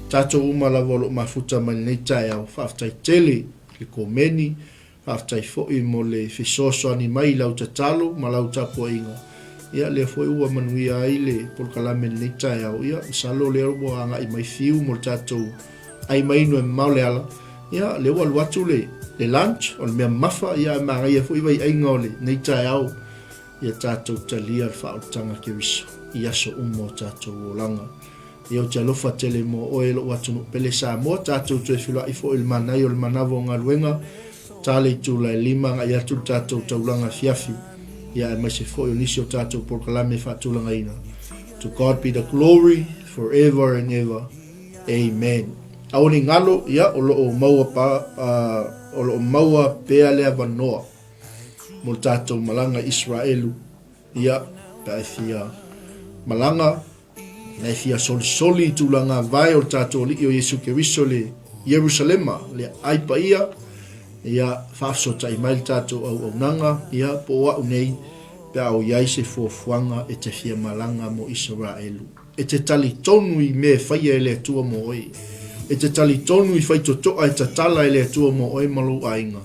tato uma la volo mafuta mai nei taeao, whaafitai tele, le komeni, whaafitai fo i mo le fisoso ani mai lau tatalo, ma lau tapua inga. Ia le fo i ua manuia ai le polkalame nei taeao, ia salo le arbo anga i mai fiu mo tato ai mai no e mau le ala. Ia le wal watu le lunch o le mea mafa ia ma ia fo iwai ainga o le nei taeao ia tātou talia al whaotanga ke wiso ia so umo tātou o langa ia o te alofa tele mo oe lo watu no pele Samoa tātou tue whiloa i fo il manai o le manavo o ngā luenga tāle i tūla e lima nga ia tū tātou taulanga fiafi ia e mai se fo i onisi o tātou porkalame whaatulanga ina. To God be the glory forever and ever. Amen. Aoni ngalo ia o loo maua o loo maua pea lea wanoa mo tātou malanga Israelu ia pa e fia malanga na e fia soli tūlanga vai o tātou li o Yesu Keriso le Jerusalema le aipa ia whaafsota i mail tātou au nanga ia po wa unei pea o iai se fuafuanga e te fia malanga mo Israelu e te tali tonu i me whaia e le atua mo oi e te tali tonu i whai totoa e tatala e le atua mo oi Malū ainga.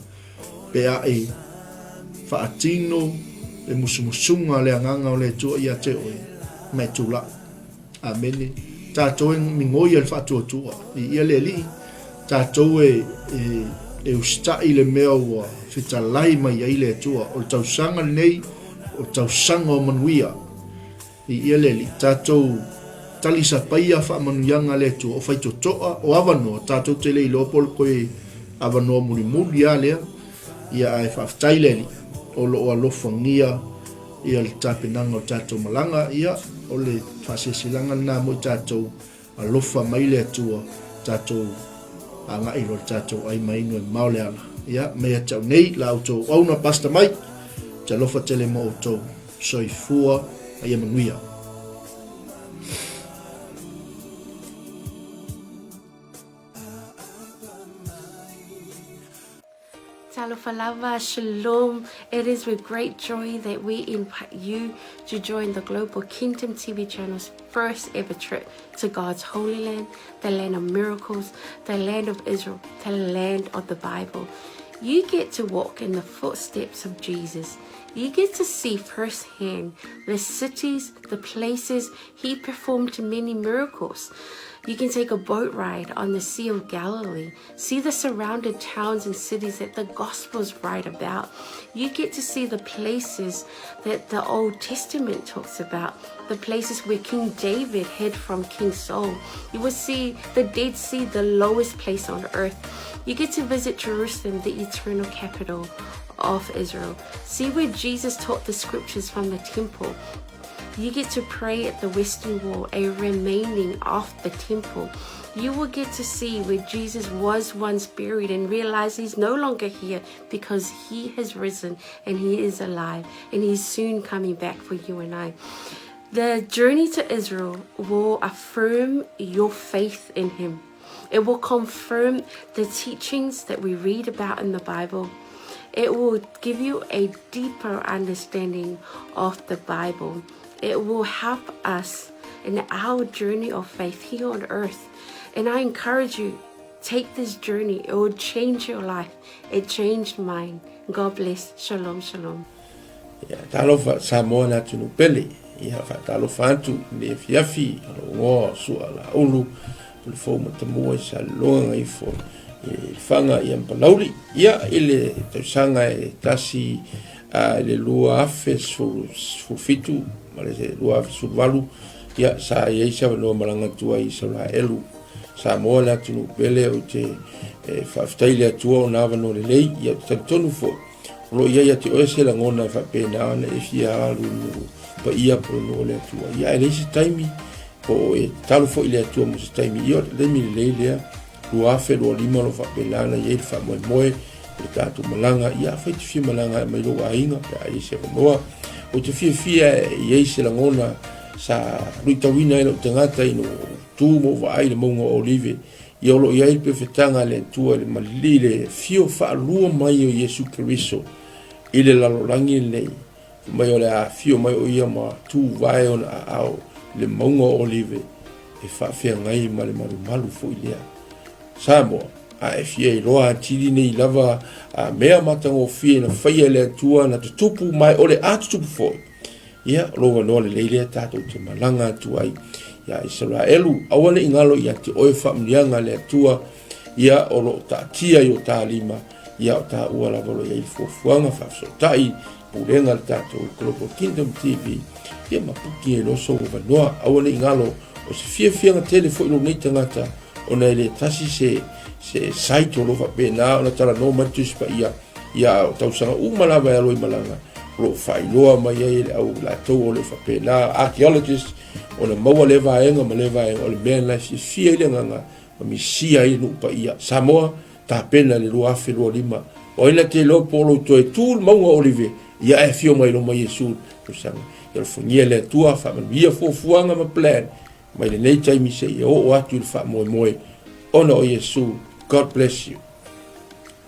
Pea e whaatino, e musumusunga le anganga o le atua i a te oi. Mai tula. Amene. Tātou e mingoi al whaatua tua. I ia le li. Tātou e ustai le mea ua whitalai mai ai le atua. O le tausanga nei o tausanga o manuia i ia le li tātou talisa paia whaamanuianga le tu o whaitotoa o avanoa tātou te lei lopol koe avanoa mulimuli a lea ia ai whaftai le li o lo o alofangia ia le tāpenanga o tātou malanga ia o le whasesilanga nā mo tātou alofa mai le atua tātou anga iro tātou ai mainu e maole ala ia mea tau nei la auto auna pasta mai te lofa tele mo auto soifua ai manuia. Talofalava, shalom. It is with great joy that we invite you to join the Global Kingdom TV channel's first ever trip to God's Holy Land, the land of miracles, the land of Israel, the land of the Bible. You get to walk in the footsteps of Jesus. You get to see firsthand the cities, the places he performed many miracles. You can take a boat ride on the Sea of Galilee, see the surrounded towns and cities that the Gospels write about. You get to see the places that the Old Testament talks about, the places where King David hid from King Saul. You will see the Dead Sea, the lowest place on earth. You get to visit Jerusalem, the eternal capital of Israel. See where Jesus taught the scriptures from the temple. You get to pray at the Western Wall, a remaining of the temple. You will get to see where Jesus was once buried and realize he's no longer here because he has risen and he is alive and he's soon coming back for you and I. The journey to Israel will affirm your faith in him. It will confirm the teachings that we read about in the Bible. It will give you a deeper understanding of the Bible. It will help us in our journey of faith here on earth. And I encourage you, take this journey. It will change your life. It changed mine. God bless. Shalom, shalom. Talofa Samoa na tunu pele. Ia fa talofa antu le fiafi ngo su ala ulu le fo matamoa sa longa i fo fanga i Malū. Ia ile tausanga e tasi le lua afe su fitu male lua su valu ia sa ia sa no malanga tua i 𝚟𝚑𝚍 sa mo la tunu pele o te faftaile tua na vano le lei ia tonu fo lo ia te o se la ngona fa pena na e fia lu pa ia pro no le tua ia ele se taimi o e talu fo ile tua mo se taimi ia le mi le lua afe lo lima lo fa pena na ia fa mo le tatu malanga ia fa te fi malanga mai lo ainga pa ia se noa o te fia ia se la ngona sa ruitawina ilo tangata ino tu mo vai le mongo olive ia lo ia pe fetanga le tua le malile fio fa lua mai o Yesu Kristo ile la lorangi le mai o le fio mai o ia ma tu vai on ao le mongo olive e fa fia ngai ma le malu fo ile samo a fia loa tili nei lava a mea matango fia na faia le tua na tupu mai o le atupu fo ia lo no le leile tato te malanga tuai ia 𝚟𝚑𝚍 awana ingalo ia te oe whamnianga le tua ia o lo ta tia yo ta lima ia o ta ua la valo ia i fuafuanga whafsotai purenga le tato Global Kingdom TV ia mapuki e loso o vanoa awana ingalo o se fianga telefo ilo nei tangata o nei le tasi se saito lo whapena o na tala no matus pa ia o tausanga umalawa e aloi malanga lo whailoa mai e au la tau o le whapena archaeologist o le maua le vaenga ma le vaenga o le mea na fia ile nganga ma mi sia i nupa ia Samoa ta pena le lua afe lua lima o ina te lo polo to e tūl maunga olive ia e fio mai lo mai Yesu kusanga ia le fungia le tua whamanuia fuafuanga ma plan mai le nei taimi se ia o atu le wha moe ona o Yesu. God bless you.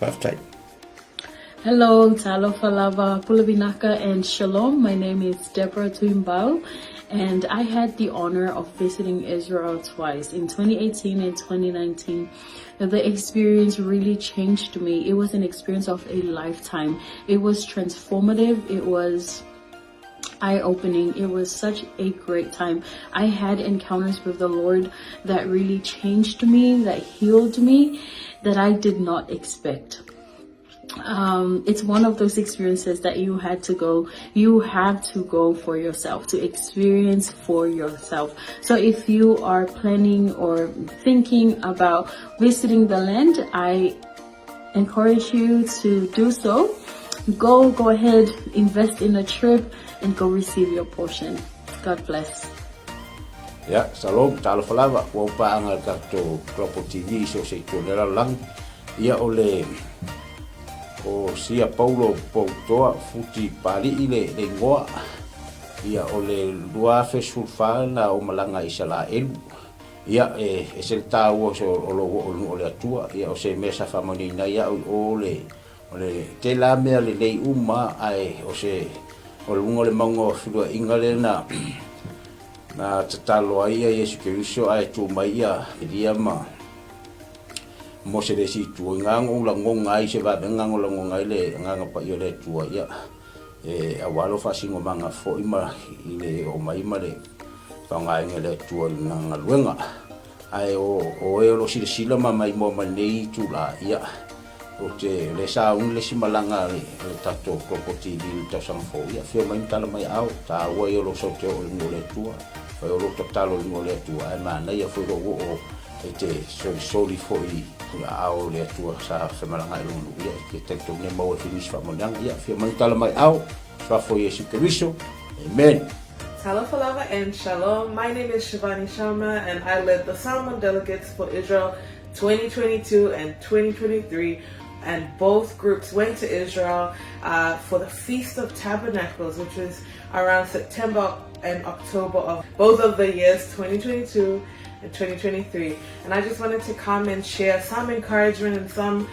Baftai. Hello, Talofalava, Pulavinaca, and Shalom. My name is Deborah 𝚗𝗏𝗏, and I had the honor of visiting Israel twice, in 2018 and 2019. The experience really changed me. It was an experience of a lifetime. It was transformative. It was eye-opening. It was such a great time. I had encounters with the Lord that really changed me, that healed me, that I did not expect. it's one of those experiences that you have to go for yourself, to experience for yourself. So if you are planning or thinking about visiting the land, I encourage you to do so. Go ahead, invest in a trip and go receive your portion. God bless. Ya, salom, talo falava, wa paanga to Global TV so se tonela lang. Ia ole o sia Paulo Poutoa futi pali ile le ngoa. Ia ole lua fesulfa na o malanga 𝚟𝚑𝚍𝚎. Ia se tawo so ole atua, ia o se mesa famani na ia ole te la mea le nei uma ai o se o le mango fua ingale na tatalo ia Yesu Keriso ai tu mai ia dia ma mo se desi tu ngango la ngonga ai se va ngango la ngonga ile nganga pa yo le tu ia awalo fa singo manga fo ima ile o mai mare pa ngai ngele tu nganga luenga ai o lo sila mai mo manei tu la ia o te le sa le simalanga le tato kopoti di ta sanfo ia fe mai tala mai au ta wo yo lo so te o le tua fa yo lo totalo le tua ai ma na ia fo o te soli fo i au le tua sa simalanga lu ia ke te to ne mo finis fa monang ia fe mai tala mai au fa fo Yesu Keriso. Amen. Talafalava and Shalom. My name is Shivani Sharma and I led the Salmon Delegates for Israel 2022 and 2023. And both groups went to Israel for the Feast of Tabernacles, which was around September and October of both of the years 2022 and 2023. And I just wanted to come and share some encouragement and some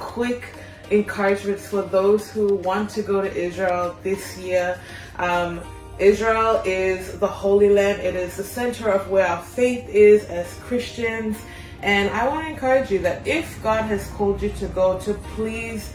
quick encouragements for those who want to go to Israel this year. Israel is the Holy Land. It is the center of where our faith is as Christians. And I want to encourage you that if God has called you to go, to please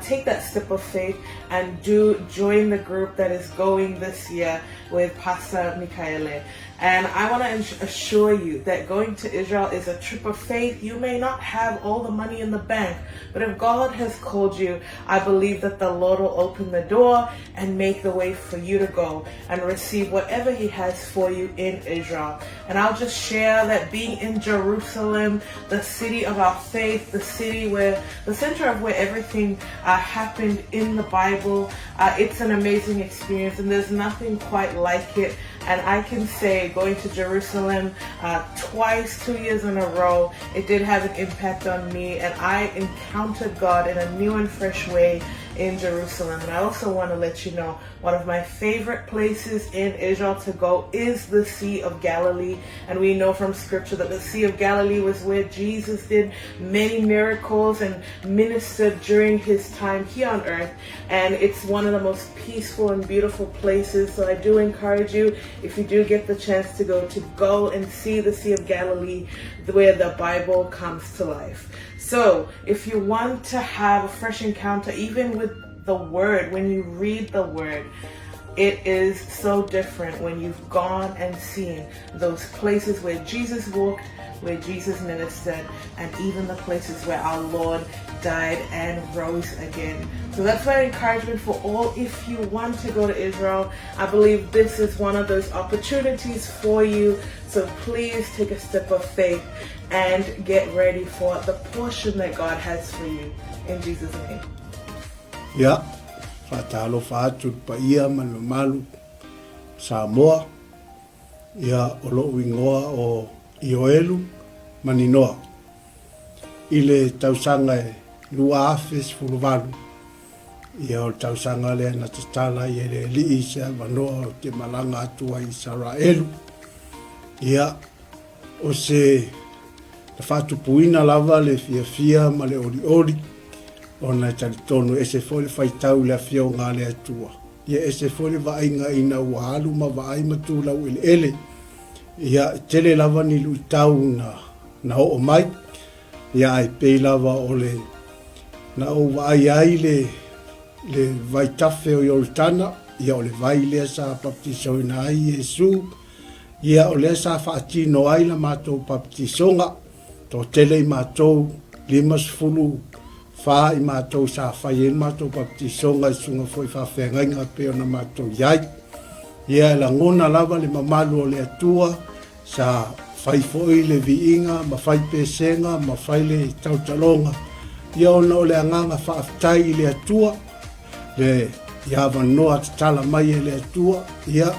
take that step of faith and join the group that is going this year with Pastor Michaele. And I want to assure you that going to Israel is a trip of faith. You may not have all the money in the bank, but if God has called you, I believe that the Lord will open the door and make the way for you to go and receive whatever He has for you in Israel. And I'll just share that being in Jerusalem, the city of our faith, the city where the center of where everything happened in the Bible, it's an amazing experience, and there's nothing quite like it. And I can say going to Jerusalem twice, 2 years in a row, it did have an impact on me, and I encountered God in a new and fresh way in Jerusalem. And I also want to let you know, one of my favorite places in Israel to go is the Sea of Galilee. And we know from scripture that the Sea of Galilee was where Jesus did many miracles and ministered during His time here on earth. And it's one of the most peaceful and beautiful places. So I do encourage you, if you do get the chance to go and see the Sea of Galilee, where the Bible comes to life. So if you want to have a fresh encounter, even with the Word, when you read the Word, it is so different when you've gone and seen those places where Jesus walked, where Jesus ministered, and even the places where our Lord died and rose again. So that's my encouragement for all. If you want to go to Israel, I believe this is one of those opportunities for you. So please take a step of faith and get ready for the portion that God has for you. In Jesus' name. Ya, fatalo fatu pa ia malu Samoa. Ya olo wingoa o Ioelu maninoa. Ile tausanga lua afes fuluvalu. Ia o tausanga le na tatala ia le li isa manoa te malanga atua i 𝚟𝚑𝚍𝚎. Ia o se la fatu puina lava le fia ma le ori ona talitonu ese fole faitau le afia o ngā le atua. Ia ese fole vainga ina ualu ma vai matu lau ele. Ia tele lava ni luitau na o mai. Ia ai pei lava o le na o vai ai le vai tafe o Yoltana. Ia o le vai lea sa baptiso ina ai Yesu. Ia o lea sa faatino ai la mātou baptisonga. Tō tele i mātou 5 fa I mātou sa whai mātou baptisonga sunga foi whawhengainga pe ona mātou iai. Ia la ngona lava le mamalu o le atua sa whai foi le viinga, ma whai pesenga, ma whai le tautalonga. Ia ona o le anganga whaafitai le atua, le ia wanoa tatala mai le atua, ia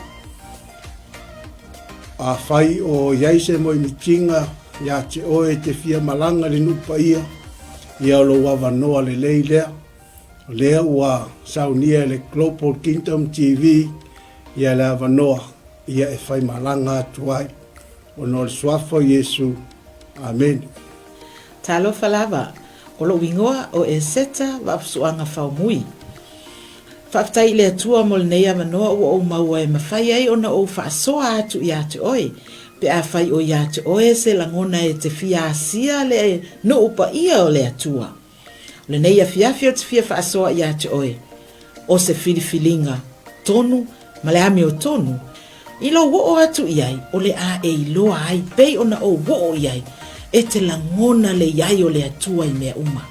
a whai o iaise mo I mitinga, ia te oe te fia malanga le nupa ia lo wawanoa le leilea, lea ua saunia le Global Kingdom TV, ia le wanoa, ia e whai malanga atuai, o no le swafo Yesu, Amen. Talo falava, o lo wingoa o e seta wapsuanga whaumui. Whaftai le atua mo le neia manoa ua o maua e mawhai ai ona o whaasoa atu I ate oe. Pe a whai o ia te oe se langona e te fia asia le no upa ia o le atua. Le neia fiafio te fia whaasoa ia te oe. O se filifilinga tonu, ma le ame o tonu. Ilo wo o atu iai, o le a e iloa ai, pei ona o wo o iai, e te langona le iai o le atua I mea uma.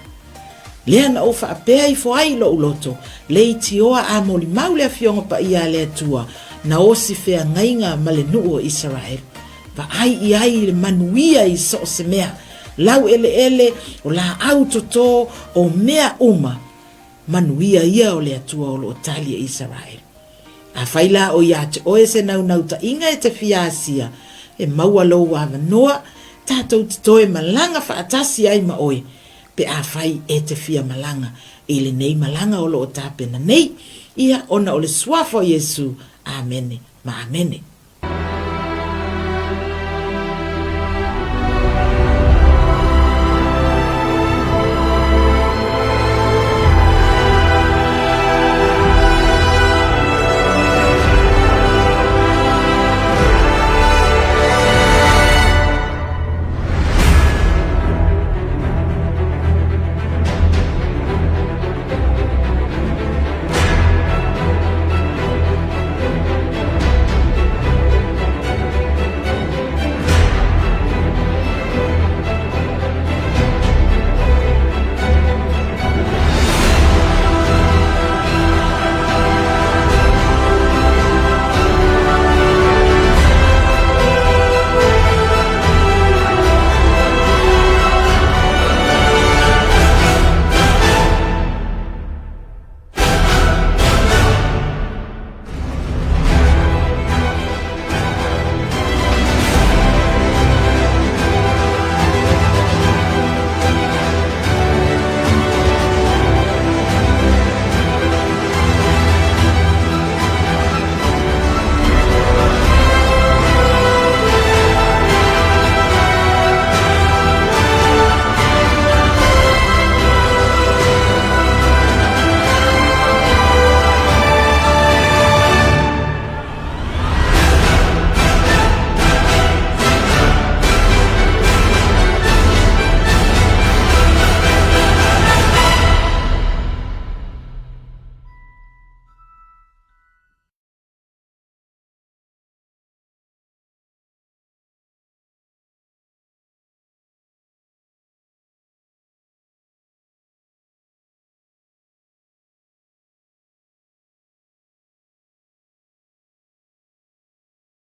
Lea na o whaapea I foai lo uloto, le iti oa a moli mau le afionga pa ia le atua, na o si fea ngainga ma le nuu o Israel. Pa ai iai le manuia I so se mea, lau ele o la autoto o mea uma, manuia ia o le atua o lo tali e Israel. A whaila o ia te oe se nau ta inga e te fiasia, e maua lo wa wanoa, tātou te toe malanga whaatasi ai ma oe, pe a whai e te fia malanga, e le nei malanga o lo o tāpena nei, ia ona o le swafo Yesu, amene, ma amene.